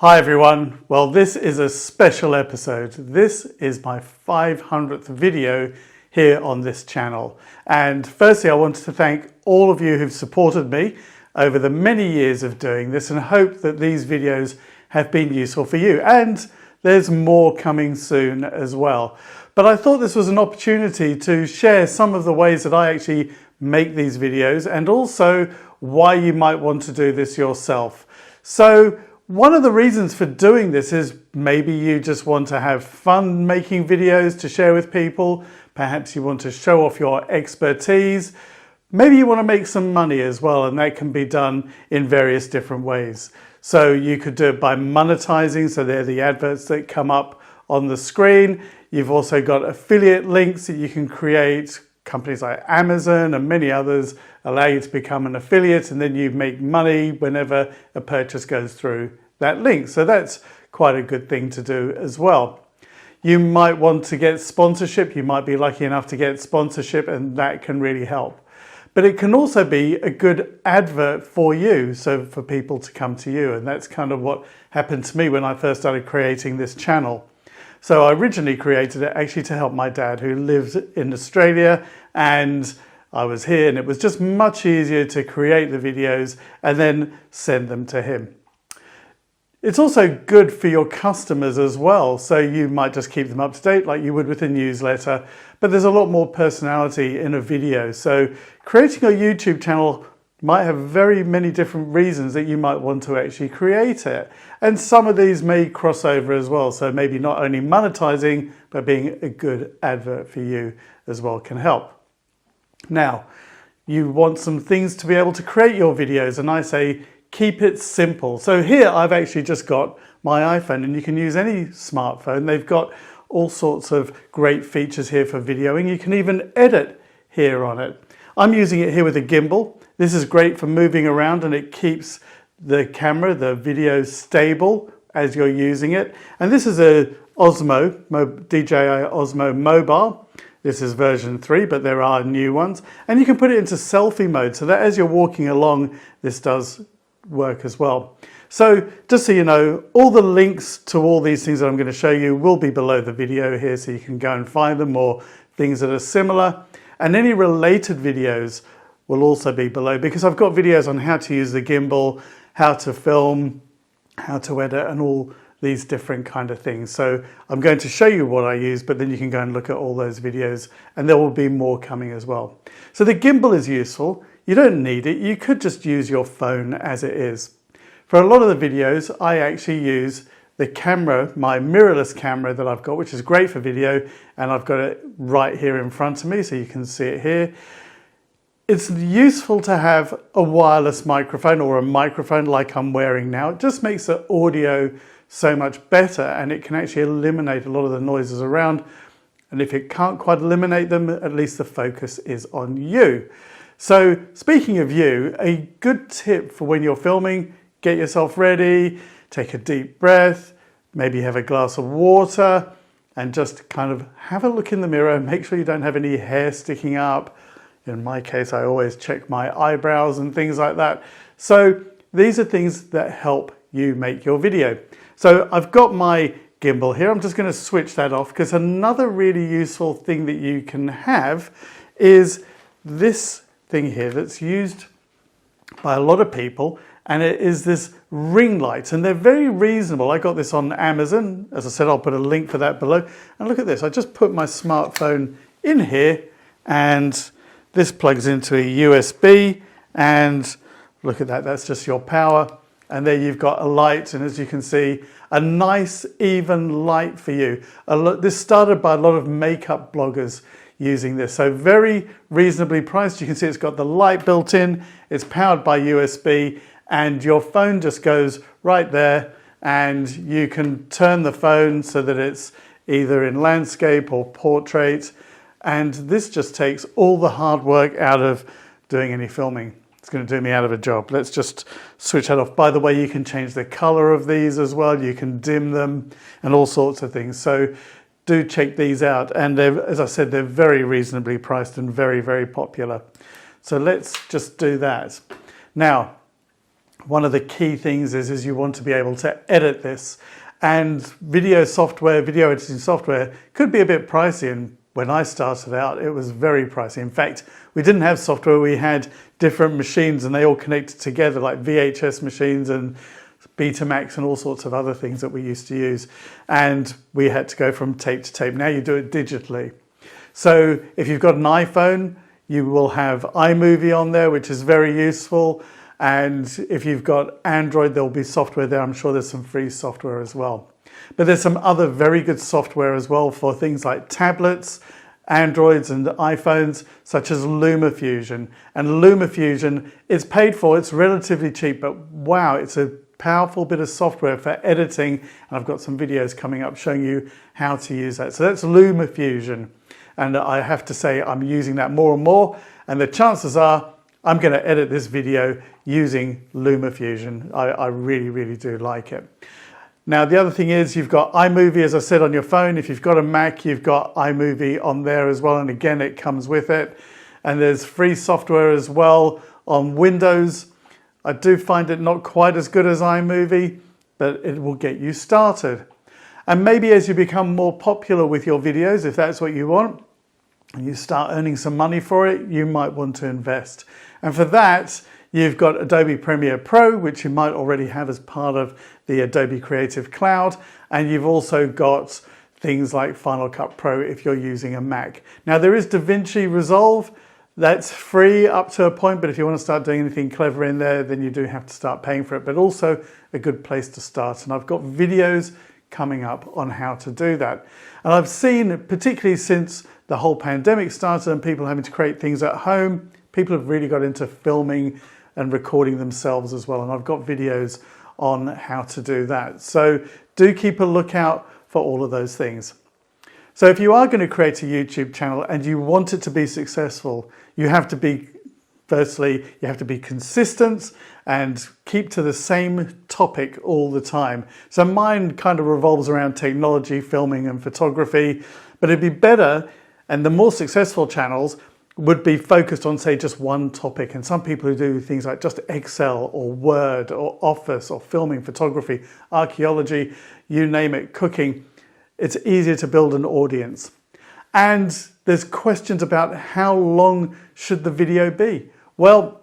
Hi everyone. Well, this is a special episode. This is my 500th video here on this channel. And firstly, I wanted to thank all of you who've supported me over the many years of doing this and hope that these videos have been useful for you. And there's more coming soon as well. But I thought this was an opportunity to share some of the ways that I actually make these videos and also why you might want to do this yourself. So one of the reasons for doing this is maybe you just want to have fun making videos to share with people. Perhaps you want to show off your expertise. Maybe you want to make some money as well, and that can be done in various different ways. So you could do it by monetizing, so they're the adverts that come up on the screen. You've also got affiliate links that you can create. Companies like Amazon and many others allow you to become an affiliate, and then you make money whenever a purchase goes through that link. So that's quite a good thing to do as well. You might want to get sponsorship. You might be lucky enough to get sponsorship, and that can really help. But it can also be a good advert for you, so for people to come to you. And that's kind of what happened to me when I first started creating this channel. So I originally created it actually to help my dad, who lives in Australia, and I was here, and it was just much easier to create the videos and then send them to him. It's also good for your customers as well. So you might just keep them up to date like you would with a newsletter, but there's a lot more personality in a video. So creating a YouTube channel might have very many different reasons that you might want to actually create it. And some of these may cross over as well. So maybe not only monetizing, but being a good advert for you as well can help. Now, you want some things to be able to create your videos, and I say keep it simple. So here I've actually just got my iPhone, and you can use any smartphone. They've got all sorts of great features here for videoing. You can even edit here on it. I'm using it here with a gimbal. This is great for moving around, and it keeps the camera, the video, stable as you're using it. And this is a DJI Osmo Mobile. This is version 3, but there are new ones. And you can put it into selfie mode so that as you're walking along, this does work as well. So just so you know, all the links to all these things that I'm going to show you will be below the video here, so you can go and find them, or things that are similar. And any related videos will also be below, because I've got videos on how to use the gimbal, how to film, how to edit, and all these different kind of things. So I'm going to show you what I use, but then you can go and look at all those videos, and there will be more coming as well. So the gimbal is useful. You don't need it. You could just use your phone as it is. For a lot of the videos, I actually use the camera, my mirrorless camera that I've got, which is great for video, and I've got it right here in front of me, so you can see it here. It's useful to have a wireless microphone, or a microphone like I'm wearing now. It just makes the audio so much better, and it can actually eliminate a lot of the noises around. And if it can't quite eliminate them, at least the focus is on you. So speaking of you, a good tip for when you're filming: get yourself ready, take a deep breath, maybe have a glass of water, and just kind of have a look in the mirror. Make sure you don't have any hair sticking up. In my case, I always check my eyebrows and things like that. So these are things that help you make your video. So I've got my gimbal here. I'm just going to switch that off, because another really useful thing that you can have is this thing here that's used by a lot of people, and it is this ring light, and they're very reasonable. I got this on Amazon. As I said, I'll put a link for that below. And look at this. I just put my smartphone in here, and this plugs into a USB, and look at that. That's just your power. And there you've got a light, and as you can see, a nice even light for you. This started by a lot of makeup bloggers using this. So very reasonably priced. You can see it's got the light built in. It's powered by USB, and your phone just goes right there, and you can turn the phone so that it's either in landscape or portrait. And this just takes all the hard work out of doing any filming. It's going to do me out of a job. Let's just switch that off. By the way, you can change the color of these as well. You can dim them and all sorts of things. So do check these out. And as I said, they're very reasonably priced and very, very popular. So let's just do that. Now, one of the key things is you want to be able to edit this. And video editing software could be a bit pricey. And when I started out, it was very pricey. In fact, we didn't have software. We had different machines and they all connected together, like VHS machines and Betamax and all sorts of other things that we used to use. And we had to go from tape to tape. Now you do it digitally. So if you've got an iPhone, you will have iMovie on there, which is very useful. And if you've got Android, there'll be software there. I'm sure there's some free software as well. But there's some other very good software as well for things like tablets, Androids and iPhones, such as LumaFusion. And LumaFusion is paid for, it's relatively cheap, but wow, it's a powerful bit of software for editing. And I've got some videos coming up showing you how to use that. So that's LumaFusion. And I have to say I'm using that more and more. And the chances are I'm going to edit this video using LumaFusion. I really, really do like it. Now, the other thing is you've got iMovie, as I said, on your phone. If you've got a Mac, you've got iMovie on there as well. And again, it comes with it. And there's free software as well on Windows. I do find it not quite as good as iMovie, but it will get you started. And maybe as you become more popular with your videos, if that's what you want, and you start earning some money for it, you might want to invest. And for that, you've got Adobe Premiere Pro, which you might already have as part of the Adobe Creative Cloud. And you've also got things like Final Cut Pro if you're using a Mac. Now there is DaVinci Resolve. That's free up to a point, but if you want to start doing anything clever in there, then you do have to start paying for it, but also a good place to start. And I've got videos coming up on how to do that. And I've seen, particularly since the whole pandemic started and people having to create things at home, people have really got into filming and recording themselves as well. And I've got videos on how to do that. So do keep a lookout for all of those things. So if you are going to create a YouTube channel and you want it to be successful, you have to be, firstly, you have to be consistent and keep to the same topic all the time. So mine kind of revolves around technology, filming and photography, but it'd be better, and the more successful channels would be focused on, say, just one topic. And some people who do things like just Excel or Word or Office or filming, photography, archaeology, you name it, cooking, it's easier to build an audience. And there's questions about how long should the video be? Well,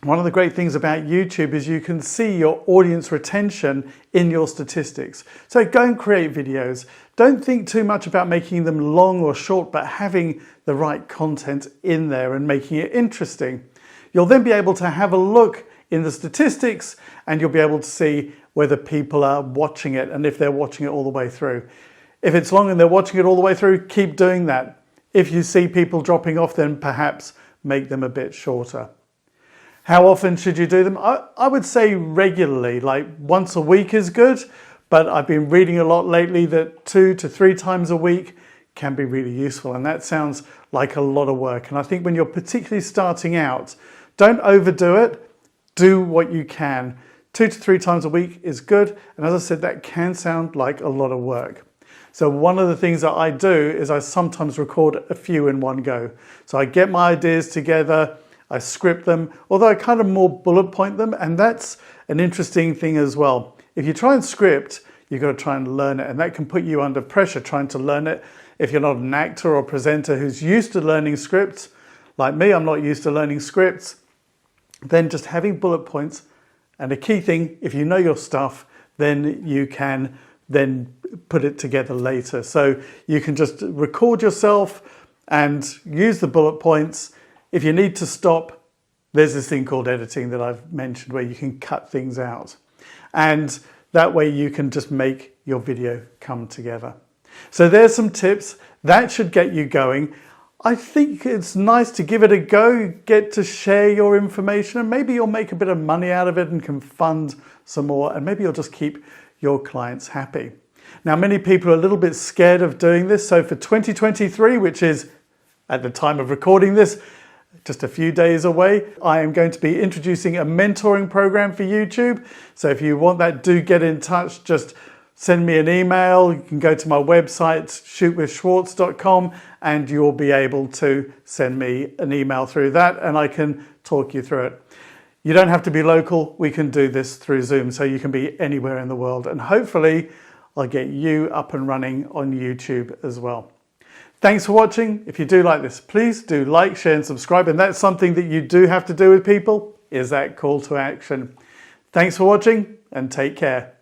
one of the great things about YouTube is you can see your audience retention in your statistics. So go and create videos. Don't think too much about making them long or short, but having the right content in there and making it interesting. You'll then be able to have a look in the statistics and you'll be able to see whether people are watching it and if they're watching it all the way through. If it's long and they're watching it all the way through, keep doing that. If you see people dropping off, then perhaps make them a bit shorter. How often should you do them? I would say regularly, like once a week is good, but I've been reading a lot lately that 2 to 3 times a week can be really useful, and that sounds like a lot of work. And I think when you're particularly starting out, don't overdo it, do what you can. 2 to 3 times a week is good, and as I said, that can sound like a lot of work. So one of the things that I do is I sometimes record a few in one go. So I get my ideas together, I script them, although I kind of more bullet point them, and that's an interesting thing as well. If you try and script, you've got to try and learn it, and that can put you under pressure trying to learn it. If you're not an actor or presenter who's used to learning scripts, like me, I'm not used to learning scripts, then just having bullet points, and a key thing, if you know your stuff, then you can then put it together later. So you can just record yourself and use the bullet points. If you need to stop, there's this thing called editing that I've mentioned where you can cut things out. And that way you can just make your video come together. So there's some tips. That should get you going. I think it's nice to give it a go, get to share your information, and maybe you'll make a bit of money out of it and can fund some more, and maybe you'll just keep your clients happy. Now, many people are a little bit scared of doing this. So for 2023, which is at the time of recording this, just a few days away, I am going to be introducing a mentoring program for YouTube. So if you want that, do get in touch. Just send me an email. You can go to my website, shootwithschwartz.com, and you'll be able to send me an email through that, and I can talk you through it. You don't have to be local. We can do this through Zoom, so you can be anywhere in the world. And hopefully I'll get you up and running on YouTube as well. Thanks for watching. If you do like this, please do like, share and subscribe. And that's something that you do have to do with people, is that call to action. Thanks for watching and take care.